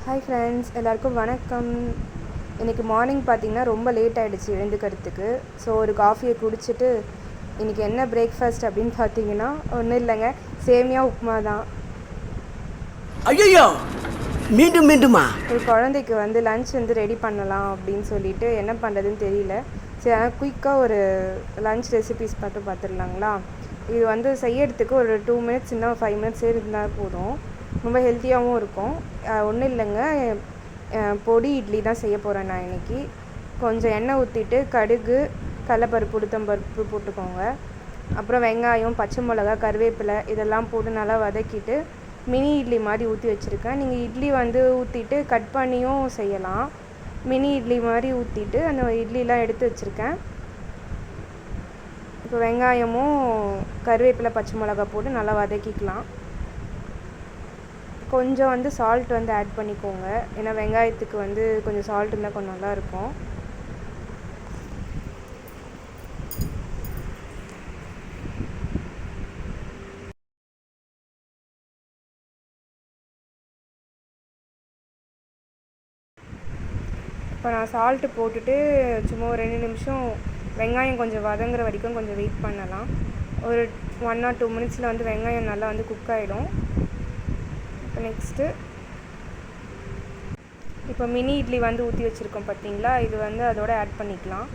Hi friends, எல்லாருக்கும் வணக்கம். இன்றைக்கி மார்னிங் பார்த்திங்கன்னா ரொம்ப லேட் ஆகிடுச்சு எழுந்துக்கிறதுக்கு. ஸோ ஒரு காஃபியை குடிச்சிட்டு இன்றைக்கி என்ன பிரேக்ஃபாஸ்ட் அப்படின்னு பார்த்தீங்கன்னா ஒன்றும் இல்லைங்க, சேமியா உப்புமா தான். ஐயோ, மீண்டும் மீண்டுமா? ஒரு குழந்தைக்கு லன்ச் ரெடி பண்ணலாம் அப்படின்னு சொல்லிட்டு என்ன பண்ணுறதுன்னு தெரியல. சரி, ஆனால் குயிக்காக ஒரு லன்ச் ரெசிபிஸ் மட்டும் பார்த்துடலாங்களா? இது செய்யறதுக்கு ஒரு 2 மினிட்ஸ் இன்னும் 5 மினிட்ஸே இருந்தால் போதும். ரொம்ப ஹெல்த்தியாகவும் இருக்கும். ஒன்றும் இல்லைங்க, பொடி இட்லி தான் செய்ய போகிறேன் நான் இன்றைக்கி. கொஞ்சம் எண்ணெய் ஊற்றிட்டு கடுகு, கடலைப்பருப்பு, உளுத்தம்பருப்பு போட்டுக்கோங்க. அப்புறம் வெங்காயம், பச்சை மிளகா, கருவேப்பிலை இதெல்லாம் போட்டு நல்லா வதக்கிட்டு மினி இட்லி மாதிரி ஊற்றி வச்சுருக்கேன். நீங்கள் இட்லி ஊற்றிட்டு கட் பண்ணியும் செய்யலாம். மினி இட்லி மாதிரி ஊற்றிட்டு அந்த இட்லிலாம் எடுத்து வச்சுருக்கேன். இப்போ வெங்காயமும் கருவேப்பிலை, பச்சை மிளகா போட்டு நல்லா வதக்கிக்கலாம். கொஞ்சம் சால்ட் ஆட் பண்ணிக்கோங்க. ஏன்னா வெங்காயத்துக்கு கொஞ்சம் சால்ட் இருந்தால் கொஞ்சம் நல்லாயிருக்கும். இப்போ நான் சால்ட்டு போட்டுட்டு சும்மா ஒரு 2 நிமிஷம் வெங்காயம் கொஞ்சம் வதங்குற வரைக்கும் கொஞ்சம் வெயிட் பண்ணலாம். ஒரு 1 or 2 மினிட்ஸில் வெங்காயம் நல்லா குக் ஆகிடும். இப்போ நெக்ஸ்ட்டு இப்போ மினி இட்லி ஊற்றி வச்சுருக்கோம் பார்த்தீங்களா, இது அதோட ஆட் பண்ணிக்கலாம்.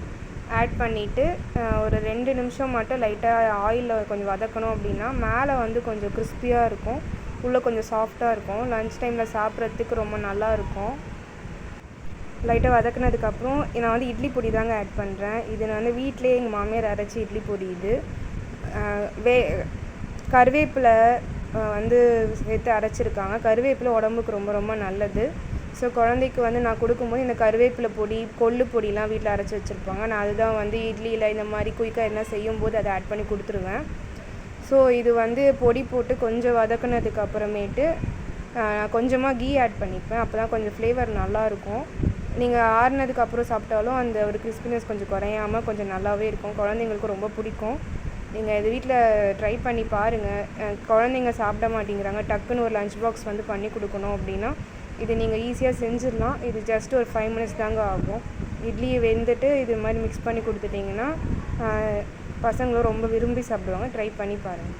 ஆட் பண்ணிவிட்டு ஒரு 2 நிமிஷம் மட்டும் லைட்டாக ஆயிலில் கொஞ்சம் வதக்கணும். அப்படின்னா மேலே கொஞ்சம் கிறிஸ்பியாக இருக்கும், உள்ளே கொஞ்சம் சாஃப்டாக இருக்கும். லன்ச் டைமில் சாப்பிட்றதுக்கு ரொம்ப நல்லா இருக்கும். லைட்டாக வதக்குனதுக்கப்புறம் நான் இட்லி பொடி தாங்க ஆட் பண்ணுறேன். இது நான் வீட்டிலே எங்கள் மாமியார் அரைச்சி இட்லி பொடி. இது கருவேப்பிலை சேர்த்து அரைச்சிருக்காங்க. கருவேப்பிலை உடம்புக்கு ரொம்ப ரொம்ப நல்லது. ஸோ குழந்தைக்கு நான் கொடுக்கும்போது இந்த கருவேப்பிலை பொடி, கொள்ளு பொடிலாம் வீட்டில் அரைச்சி வச்சுருப்பாங்க. நான் அதுதான் இட்லியில் இந்த மாதிரி குயிக்காக என்ன செய்யும்போது அதை ஆட் பண்ணி கொடுத்துருவேன். ஸோ இது பொடி போட்டு கொஞ்சம் வதக்குனதுக்கு அப்புறமேட்டு கொஞ்சமாக கீ ஆட் பண்ணிப்பேன். அப்போ தான் கொஞ்சம் ஃப்ளேவர் நல்லாயிருக்கும். நீங்கள் ஆறுனதுக்கப்புறம் சாப்பிட்டாலும் அந்த ஒரு கிறிஸ்பினஸ் கொஞ்சம் குறையாமல் கொஞ்சம் நல்லாவே இருக்கும். குழந்தைங்களுக்கு ரொம்ப பிடிக்கும். நீங்கள் இது வீட்டில் ட்ரை பண்ணி பாருங்கள். குழந்தைங்க சாப்பிட மாட்டேங்கிறாங்க, டக்குன்னு ஒரு லஞ்ச் பாக்ஸ் பண்ணி கொடுக்கணும் அப்படின்னா இது நீங்கள் ஈஸியாக செஞ்சிடலாம். இது ஜஸ்ட் ஒரு 5 மினிட்ஸ் தாங்க ஆகும். இட்லியை வெந்துட்டு இது மாதிரி மிக்ஸ் பண்ணி கொடுத்துட்டிங்கன்னா பசங்களும் ரொம்ப விரும்பி சாப்பிடுவாங்க. ட்ரை பண்ணி பாருங்கள்.